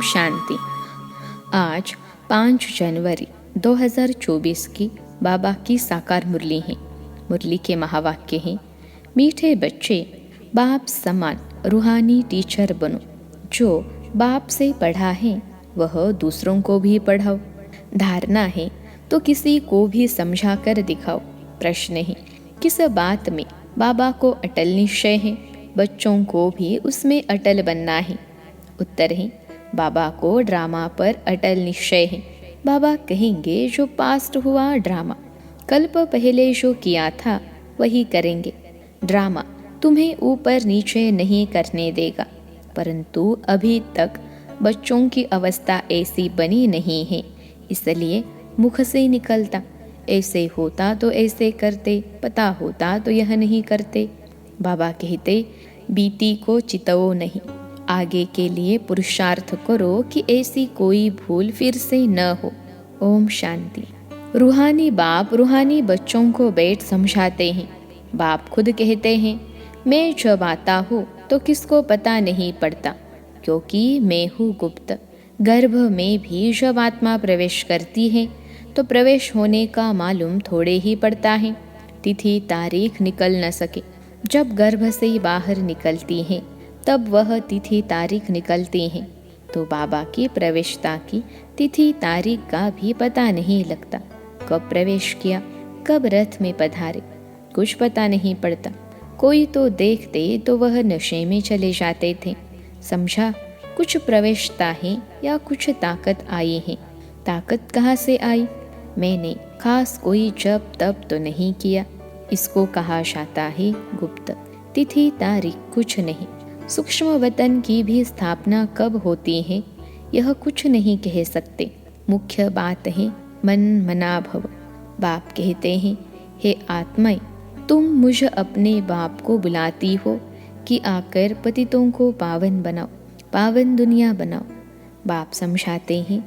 शांति। आज 5 जनवरी 2024 की बाबा की साकार मुरली है। मुरली के महावाक्य हैं, मीठे बच्चे बाप समान रूहानी टीचर बनो। जो बाप से पढ़ा है वह दूसरों को भी पढ़ाओ। धारणा है तो किसी को भी समझा कर दिखाओ। प्रश्न है, किस बात में बाबा को अटल निश्चय है? बच्चों को भी उसमें अटल बनना है। उत्तर है, बाबा को ड्रामा पर अटल निश्चय है। बाबा कहेंगे जो पास्ट हुआ ड्रामा, कल्प पहले जो किया था वही करेंगे। ड्रामा तुम्हें ऊपर नीचे नहीं करने देगा, परंतु अभी तक बच्चों की अवस्था ऐसी बनी नहीं है, इसलिए मुख से निकलता। ऐसे होता तो ऐसे करते, पता होता तो यह नहीं करते। बाबा कहते, बीती को चितवो नहीं, आगे के लिए पुरुषार्थ करो कि ऐसी कोई भूल फिर से न हो। ओम शांति। रूहानी बाप रूहानी बच्चों को बैठ समझाते हैं। बाप खुद कहते हैं, मैं जब आता हूँ तो किसको पता नहीं पड़ता, क्योंकि मैं हूँ गुप्त। गर्भ में भी जब आत्मा प्रवेश करती है तो प्रवेश होने का मालूम थोड़े ही पड़ता है। तिथि तारीख निकल न सके। जब गर्भ से बाहर निकलती है तब वह तिथि तारीख निकलती हैं, तो बाबा की प्रवेशता की तिथि तारीख का भी पता नहीं लगता। कब प्रवेश किया, कब रथ में पधारे, कुछ पता नहीं पड़ता। कोई तो देखते तो वह नशे में चले जाते थे। समझा, कुछ प्रवेशता है या कुछ ताकत आई है। ताकत कहाँ से आई? मैंने खास कोई जब तब तो नहीं किया। इसको कहा जाता है गुप्त। तिथि तारीख कुछ नहीं। सूक्ष्म वतन की भी स्थापना कब होती है यह कुछ नहीं कह सकते। मुख्य बात है मन मना भव। बाप कहते हैं, हे आत्माएं, तुम मुझ अपने बाप को बुलाती हो कि आकर पतितों को पावन बनाओ, पावन दुनिया बनाओ। बाप समझाते हैं,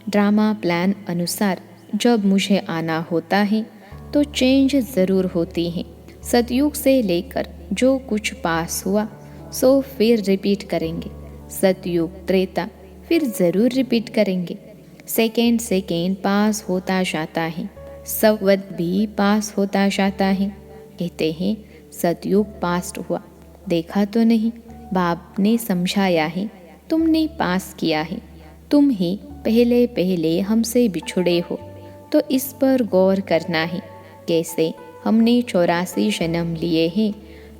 ड्रामा प्लान अनुसार जब मुझे आना होता है तो चेंज ज़रूर होती है। सतयुग से लेकर जो कुछ पास हुआ सो फिर रिपीट करेंगे। सतयुग त्रेता फिर ज़रूर रिपीट करेंगे। सेकेंड सेकेंड पास होता जाता है, संवत भी पास होता जाता है। कहते हैं सतयुग पास्ट हुआ, देखा तो नहीं, बाप ने समझाया है, तुमने पास किया है। तुम ही पहले पहले हमसे बिछुड़े हो, तो इस पर गौर करना है। कैसे हमने 84 जन्म लिए हैं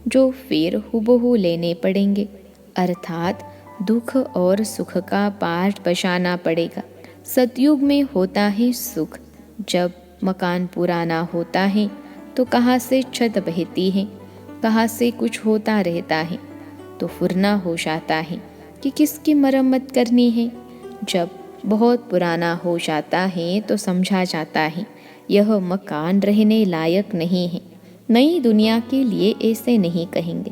जो फिर हुबहू लेने पड़ेंगे, अर्थात दुख और सुख का पाठ बचाना पड़ेगा। सतयुग में होता है सुख। जब मकान पुराना होता है तो कहाँ से छत बहती है, कहाँ से कुछ होता रहता है, तो फुरना हो जाता है कि किसकी मरम्मत करनी है। जब बहुत पुराना हो जाता है तो समझा जाता है यह मकान रहने लायक नहीं है। नई दुनिया के लिए ऐसे नहीं कहेंगे।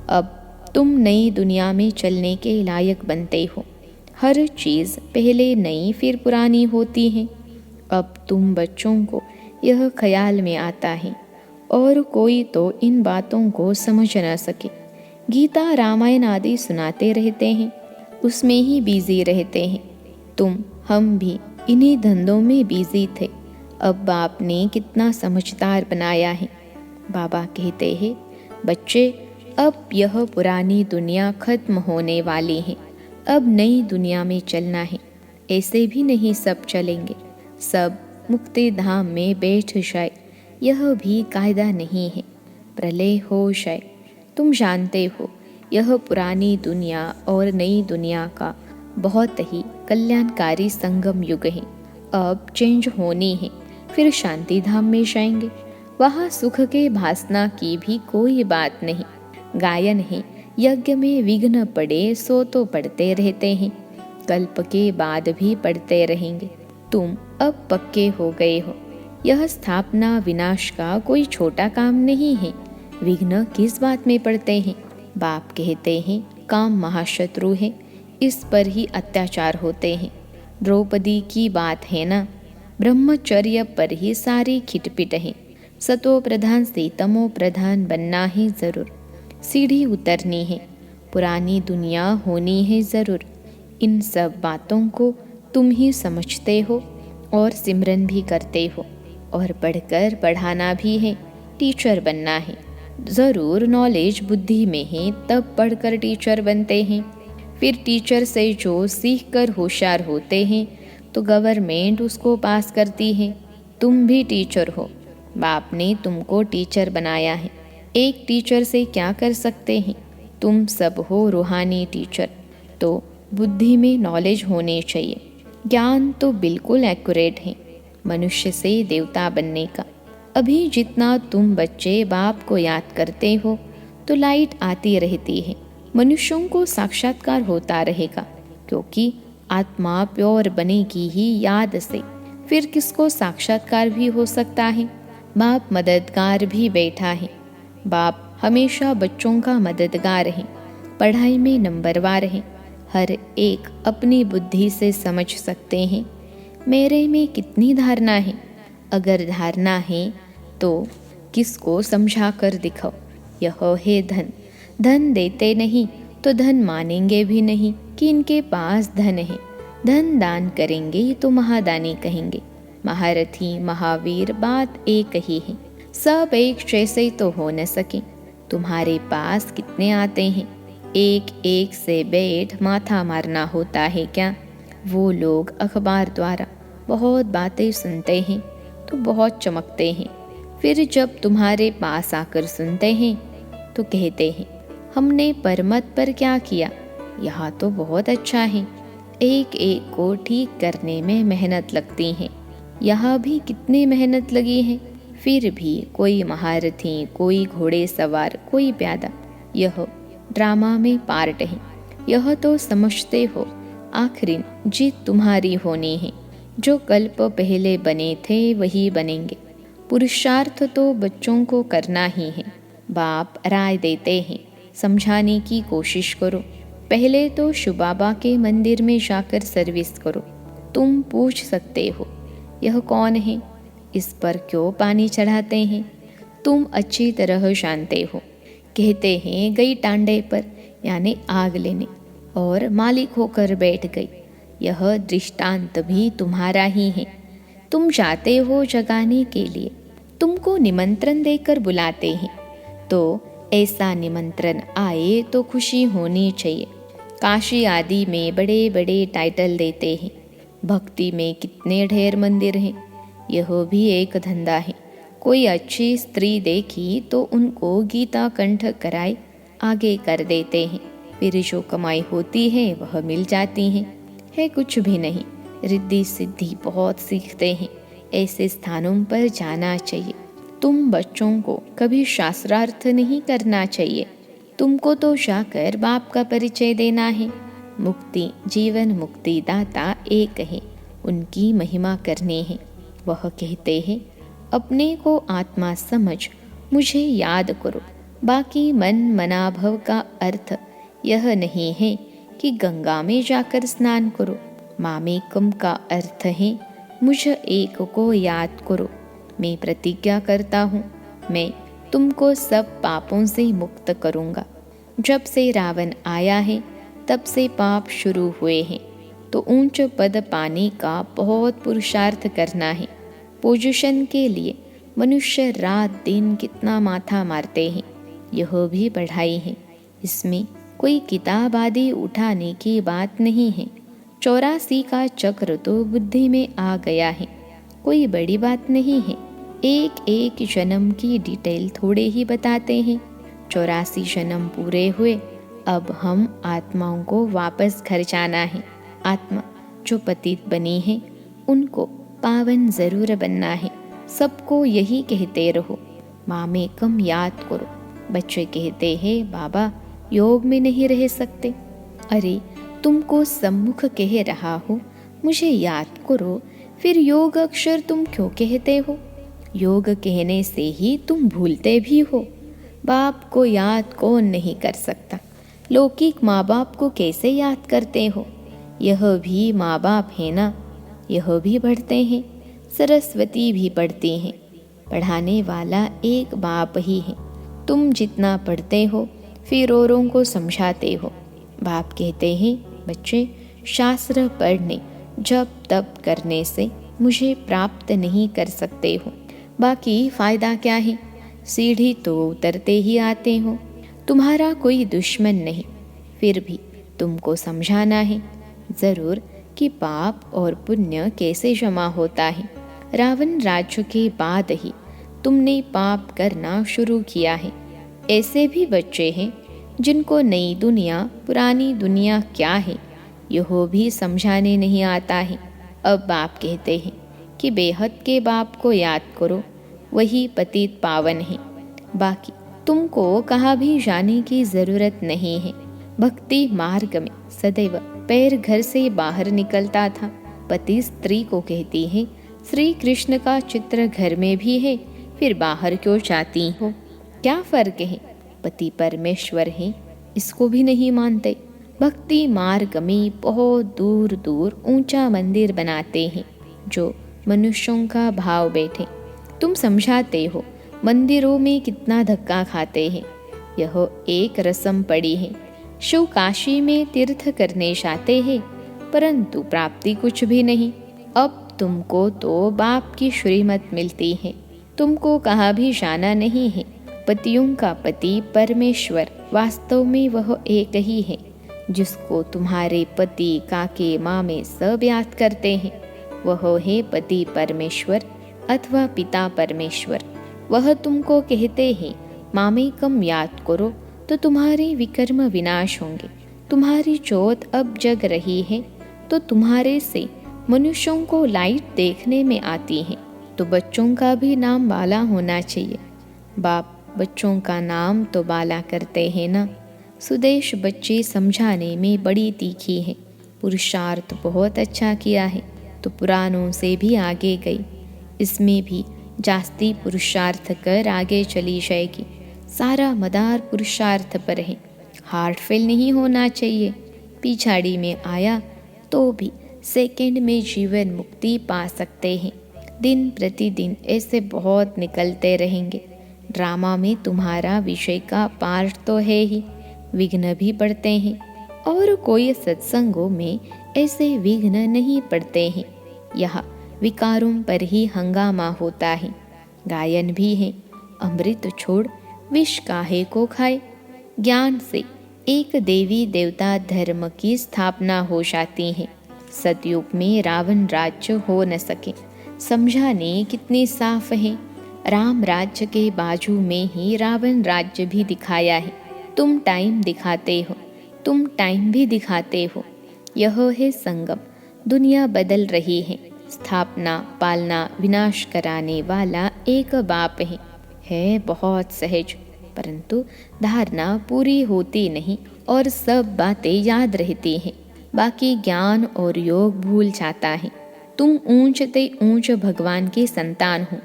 अब तुम नई दुनिया में चलने के लायक बनते हो। हर चीज़ पहले नई फिर पुरानी होती है। अब तुम बच्चों को यह ख्याल में आता है और कोई तो इन बातों को समझ न सके। गीता रामायण आदि सुनाते रहते हैं, उसमें ही बिजी रहते हैं। तुम हम भी इन्हीं धंधों में बिजी थे। अब बाप ने कितना समझदार बनाया है। बाबा कहते हैं, बच्चे अब यह पुरानी दुनिया खत्म होने वाली है, अब नई दुनिया में चलना है। ऐसे भी नहीं सब चलेंगे, सब मुक्ति धाम में बैठ जाए, यह भी कायदा नहीं है। प्रलय हो जाए। तुम जानते हो यह पुरानी दुनिया और नई दुनिया का बहुत ही कल्याणकारी संगम युग है। अब चेंज होनी है, फिर शांति धाम में जाएंगे। वहाँ सुख के भासना की भी कोई बात नहीं। गायन है, यज्ञ में विघ्न पड़े सो तो पढ़ते रहते हैं, कल्प के बाद भी पढ़ते रहेंगे। तुम अब पक्के हो गए हो। यह स्थापना विनाश का कोई छोटा काम नहीं है। विघ्न किस बात में पड़ते हैं? बाप कहते हैं, काम महाशत्रु है, इस पर ही अत्याचार होते हैं। द्रौपदी की बात है ना, ब्रह्मचर्य पर ही सारी खिटपिट है। सतो प्रधान से तमो प्रधान बनना है जरूर। सीढ़ी उतरनी है, पुरानी दुनिया होनी है जरूर। इन सब बातों को तुम ही समझते हो और सिमरन भी करते हो, और पढ़कर पढ़ाना भी है, टीचर बनना है। ज़रूर नॉलेज बुद्धि में है, तब पढ़कर टीचर बनते हैं। फिर टीचर से जो सीख कर होशियार होते हैं तो गवर्नमेंट उसको पास करती है। तुम भी टीचर हो, बाप ने तुमको टीचर बनाया है। एक टीचर से क्या कर सकते हैं? तुम सब हो रूहानी टीचर। तो बुद्धि में नॉलेज होनी चाहिए। ज्ञान तो बिल्कुल एक्यूरेट है मनुष्य से देवता बनने का। अभी जितना तुम बच्चे बाप को याद करते हो तो लाइट आती रहती है, मनुष्यों को साक्षात्कार होता रहेगा, क्योंकि आत्मा प्योर बनेगी ही याद से। फिर किसको साक्षात्कार भी हो सकता है? बाप मददगार भी बैठा है। बाप हमेशा बच्चों का मददगार है, पढ़ाई में नंबरवार है। हर एक अपनी बुद्धि से समझ सकते हैं मेरे में कितनी धारणा है। अगर धारणा है तो किसको समझा कर दिखाओ। यह है धन। धन देते नहीं तो धन मानेंगे भी नहीं कि इनके पास धन है। धन दान करेंगे तो महादानी कहेंगे। महारथी महावीर बात एक ही है। सब एक जैसे तो हो न सके। तुम्हारे पास कितने आते हैं? एक एक से बैठ माथा मारना होता है क्या? वो लोग अखबार द्वारा बहुत बातें सुनते हैं तो बहुत चमकते हैं। फिर जब तुम्हारे पास आकर सुनते हैं तो कहते हैं हमने परमत पर क्या किया, यहाँ तो बहुत अच्छा है। एक एक को ठीक करने में मेहनत लगती है। यहाँ भी कितनी मेहनत लगी है। फिर भी कोई महारथी, कोई घोड़े सवार, कोई प्यादा। यह ड्रामा में पार्ट है। यह तो समझते हो आखिरी जीत तुम्हारी होनी है। जो कल्प पहले बने थे वही बनेंगे। पुरुषार्थ तो बच्चों को करना ही है। बाप राय देते हैं, समझाने की कोशिश करो। पहले तो शुबाबा के मंदिर में जाकर सर्विस करो। तुम पूछ सकते हो यह कौन है, इस पर क्यों पानी चढ़ाते हैं? तुम अच्छी तरह जानते हो। कहते हैं गई टांडे पर, यानी आग लेने, और मालिक होकर बैठ गई। यह दृष्टांत भी तुम्हारा ही है। तुम जाते हो जगाने के लिए, तुमको निमंत्रण देकर बुलाते हैं, तो ऐसा निमंत्रण आए तो खुशी होनी चाहिए। काशी आदि में बड़े बड़े टाइटल देते हैं। भक्ति में कितने ढेर मंदिर हैं। यह भी एक धंधा है। कोई अच्छी स्त्री देखी तो उनको गीता कंठ कराए आगे कर देते हैं। फिर जो कमाई होती है वह मिल जाती है कुछ भी नहीं। रिद्धि सिद्धि बहुत सीखते हैं। ऐसे स्थानों पर जाना चाहिए। तुम बच्चों को कभी शास्त्रार्थ नहीं करना चाहिए। तुमको तो जाकर बाप का परिचय देना है। मुक्ति जीवन मुक्ति दाता एक है, उनकी महिमा करनी है। वह कहते हैं अपने को आत्मा समझ मुझे याद करो। बाकी मन मनाभव का अर्थ यह नहीं है कि गंगा में जाकर स्नान करो। मामेकम का अर्थ है मुझ एक को याद करो। मैं प्रतिज्ञा करता हूँ मैं तुमको सब पापों से मुक्त करूँगा। जब से रावण आया है तब से पाप शुरू हुए हैं, तो ऊंच पद पाने का बहुत पुरुषार्थ करना है। पोजीशन के लिए मनुष्य रात दिन कितना माथा मारते हैं। यह भी पढ़ाई है। इसमें कोई किताब आदि उठाने की बात नहीं है। 84 का चक्र तो बुद्धि में आ गया है, कोई बड़ी बात नहीं है। एक एक जन्म की डिटेल थोड़े ही बताते हैं। 84 जन्म पूरे हुए, अब हम आत्माओं को वापस घर जाना है। आत्मा जो पतित बनी है उनको पावन जरूर बनना है। सबको यही कहते रहो, मामेकम याद करो। बच्चे कहते हैं बाबा योग में नहीं रह सकते। अरे तुमको सम्मुख कह रहा हो मुझे याद करो, फिर योग अक्षर तुम क्यों कहते हो? योग कहने से ही तुम भूलते भी हो। बाप को याद कौन नहीं कर सकता? लौकिक माँ बाप को कैसे याद करते हो? यह भी माँ बाप है ना, यह भी पढ़ते हैं। सरस्वती भी पढ़ती हैं। पढ़ाने वाला एक बाप ही है। तुम जितना पढ़ते हो फिर औरों को समझाते हो। बाप कहते हैं बच्चे शास्त्र पढ़ने जप तप करने से मुझे प्राप्त नहीं कर सकते हो। बाकी फ़ायदा क्या है? सीढ़ी तो उतरते ही आते हो। तुम्हारा कोई दुश्मन नहीं, फिर भी तुमको समझाना है ज़रूर कि पाप और पुण्य कैसे जमा होता है। रावण राज्य के बाद ही तुमने पाप करना शुरू किया है। ऐसे भी बच्चे हैं जिनको नई दुनिया पुरानी दुनिया क्या है यह भी समझाने नहीं आता है। अब बाप कहते हैं कि बेहद के बाप को याद करो, वही पतित पावन है। बाकी तुमको कहाँ भी जाने की ज़रूरत नहीं है। भक्ति मार्ग में सदैव पैर घर से बाहर निकलता था। पति स्त्री को कहती है, श्री कृष्ण का चित्र घर में भी है, फिर बाहर क्यों जाती हो? क्या फ़र्क है? पति परमेश्वर है, इसको भी नहीं मानते। भक्ति मार्ग में बहुत दूर दूर ऊंचा मंदिर बनाते हैं जो मनुष्यों का भाव बैठे। तुम समझाते हो मंदिरों में कितना धक्का खाते हैं। यह एक रस्म पड़ी है। शिव काशी में तीर्थ करने जाते हैं, परंतु प्राप्ति कुछ भी नहीं। अब तुमको तो बाप की श्रीमत मिलती है, तुमको कहाँ भी जाना नहीं है। पतियों का पति परमेश्वर वास्तव में वह एक ही है जिसको तुम्हारे पति काके मामे सब याद करते हैं। वह है पति परमेश्वर अथवा पिता परमेश्वर। वह तुमको कहते हैं मामे कम याद करो तो तुम्हारे विकर्म विनाश होंगे। तुम्हारी ज्योत अब जग रही है तो तुम्हारे से मनुष्यों को लाइट देखने में आती है। तो बच्चों का भी नाम बाला होना चाहिए। बाप बच्चों का नाम तो बाला करते हैं ना। सुदेश बच्चे समझाने में बड़ी तीखी है। पुरुषार्थ बहुत अच्छा किया है तो पुरानों से भी आगे गई। इसमें भी जास्ती पुरुषार्थ कर आगे चली जाएगी। सारा मदार पुरुषार्थ पर है। हार्ट फेल नहीं होना चाहिए। पिछाड़ी में आया तो भी सेकंड में जीवन मुक्ति पा सकते हैं। दिन प्रतिदिन ऐसे बहुत निकलते रहेंगे। ड्रामा में तुम्हारा विषय का पार्ट तो है ही, विघ्न भी पड़ते हैं। और कोई सत्संगों में ऐसे विघ्न नहीं पड़ते हैं। यह विकारों पर ही हंगामा होता है। गायन भी है, अमृत छोड़ विष काहे को खाए। ज्ञान से एक देवी देवता धर्म की स्थापना हो जाती है। सतयुग में रावण राज्य हो न सके। समझाने कितने साफ है। राम राज्य के बाजू में ही रावण राज्य भी दिखाया है। तुम टाइम दिखाते हो, तुम टाइम भी दिखाते हो। यह है संगम। दुनिया बदल रही है। स्थापना पालना विनाश कराने वाला एक बाप है बहुत सहज, परंतु धारणा पूरी होती नहीं और सब बातें याद रहती हैं। बाकी ज्ञान और योग भूल जाता है। तुम ऊंचते ऊंच भगवान के संतान हो।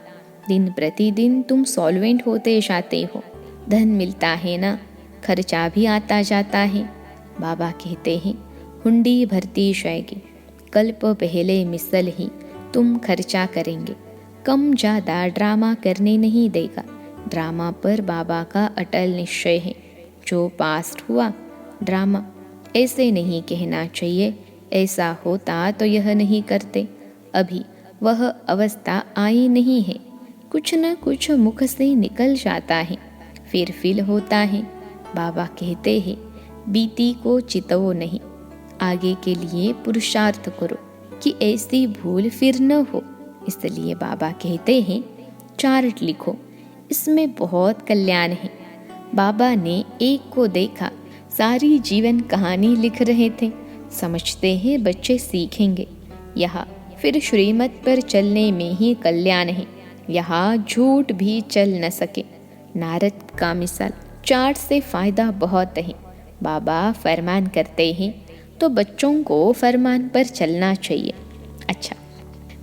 दिन प्रतिदिन तुम सॉल्वेंट होते जाते हो। धन मिलता है ना, खर्चा भी आता जाता है। बाबा कहते हैं हुंडी भरती जाएगी। कल्प पहले मिसल ही तुम खर्चा करेंगे। कम ज़्यादा ड्रामा करने नहीं देगा। ड्रामा पर बाबा का अटल निश्चय है। जो पास्ट हुआ ड्रामा, ऐसे नहीं कहना चाहिए। ऐसा होता तो यह नहीं करते। अभी वह अवस्था आई नहीं है। कुछ न कुछ मुख से निकल जाता है, फिर फील होता है। बाबा कहते हैं बीती को चितवो नहीं, आगे के लिए पुरुषार्थ करो कि ऐसी भूल फिर न हो। इसलिए बाबा कहते हैं चार्ट लिखो, इसमें बहुत कल्याण है। बाबा ने एक को देखा, सारी जीवन कहानी लिख रहे थे। समझते हैं बच्चे सीखेंगे। यहाँ फिर श्रीमत पर चलने में ही कल्याण है। यहाँ झूठ भी चल न सके। नारद का मिसाल, चार्ट से फ़ायदा बहुत है। बाबा फरमान करते हैं तो बच्चों को फरमान पर चलना चाहिए। अच्छा,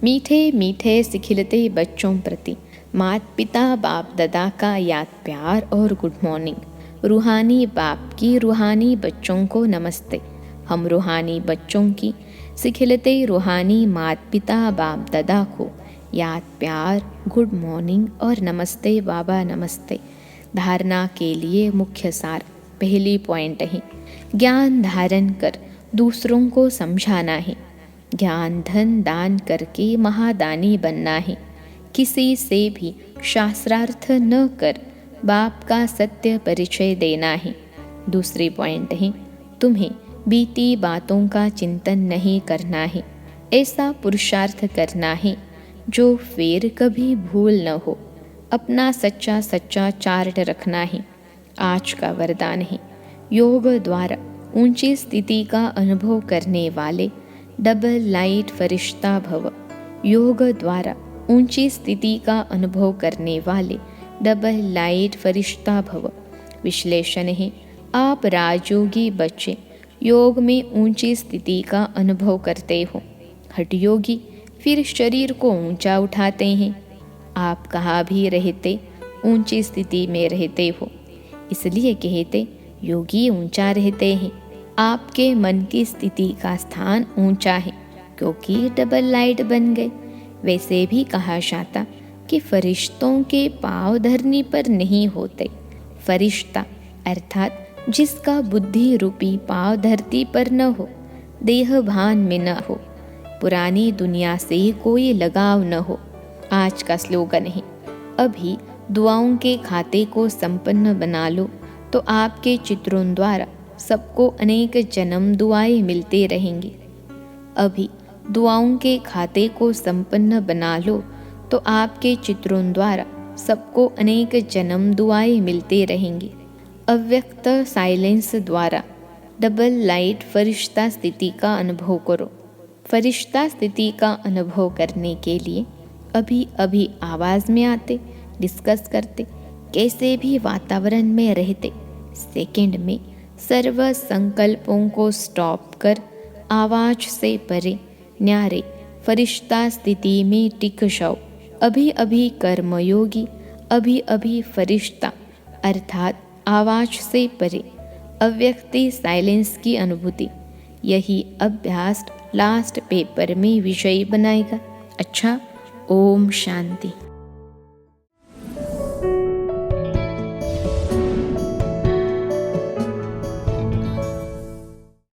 मीठे मीठे सिखिलते बच्चों प्रति माता पिता बाप दादा का याद प्यार और गुड मॉर्निंग। रूहानी बाप की रूहानी बच्चों को नमस्ते। हम रूहानी बच्चों की सिखिलते रूहानी माता पिता बाप दादा को याद प्यार गुड मॉर्निंग और नमस्ते बाबा नमस्ते। धारणा के लिए मुख्य सार पहली पॉइंट है, ज्ञान धारण कर दूसरों को समझाना है। ज्ञान धन दान करके महादानी बनना है। किसी से भी शास्त्रार्थ न कर बाप का सत्य परिचय देना है। दूसरी पॉइंट है, तुम्हें बीती बातों का चिंतन नहीं करना है। ऐसा पुरुषार्थ करना है जो फिर कभी भूल न हो। अपना सच्चा सच्चा चार्ट रखना है। आज का वरदान है, योग द्वारा ऊंची स्थिति का अनुभव करने वाले डबल लाइट फरिश्ता भव। योग द्वारा ऊंची स्थिति का अनुभव करने वाले डबल लाइट फरिश्ता भव। विश्लेषण है, आप राजयोगी बच्चे योग में ऊंची स्थिति का अनुभव करते हो। हठयोगी फिर शरीर को ऊंचा उठाते हैं। आप कहाँ भी रहते ऊंची स्थिति में रहते हो, इसलिए कहते योगी ऊंचा रहते हैं। आपके मन की स्थिति का स्थान ऊंचा है क्योंकि डबल लाइट बन गए। वैसे भी कहा जाता कि फरिश्तों के पांव धरनी पर नहीं होते। फरिश्ता अर्थात जिसका बुद्धि रूपी पांव धरती पर न हो, देह भान में न हो, पुरानी दुनिया से कोई लगाव न हो। आज का स्लोगन है, अभी दुआओं के खाते को संपन्न बना लो तो आपके चित्रों द्वारा सबको अनेक जन्म दुआएं मिलते रहेंगी। अभी दुआओं के खाते को संपन्न बना लो तो आपके चित्रों द्वारा सबको अनेक जन्म दुआएं मिलते रहेंगी। अव्यक्त साइलेंस द्वारा डबल लाइट फरिश्ता स्थिति का अनुभव करो। फरिश्ता स्थिति का अनुभव करने के लिए अभी अभी आवाज़ में आते, डिस्कस करते, कैसे भी वातावरण में रहते, सेकंड में सर्व संकल्पों को स्टॉप कर आवाज से परे न्यारे फरिश्ता स्थिति में टिक जाओ। अभी अभी कर्मयोगी, अभी अभी फरिश्ता अर्थात आवाज से परे अव्यक्ति साइलेंस की अनुभूति। यही अभ्यास लास्ट पेपर में विषय बनाएगा। अच्छा, ओम शांति।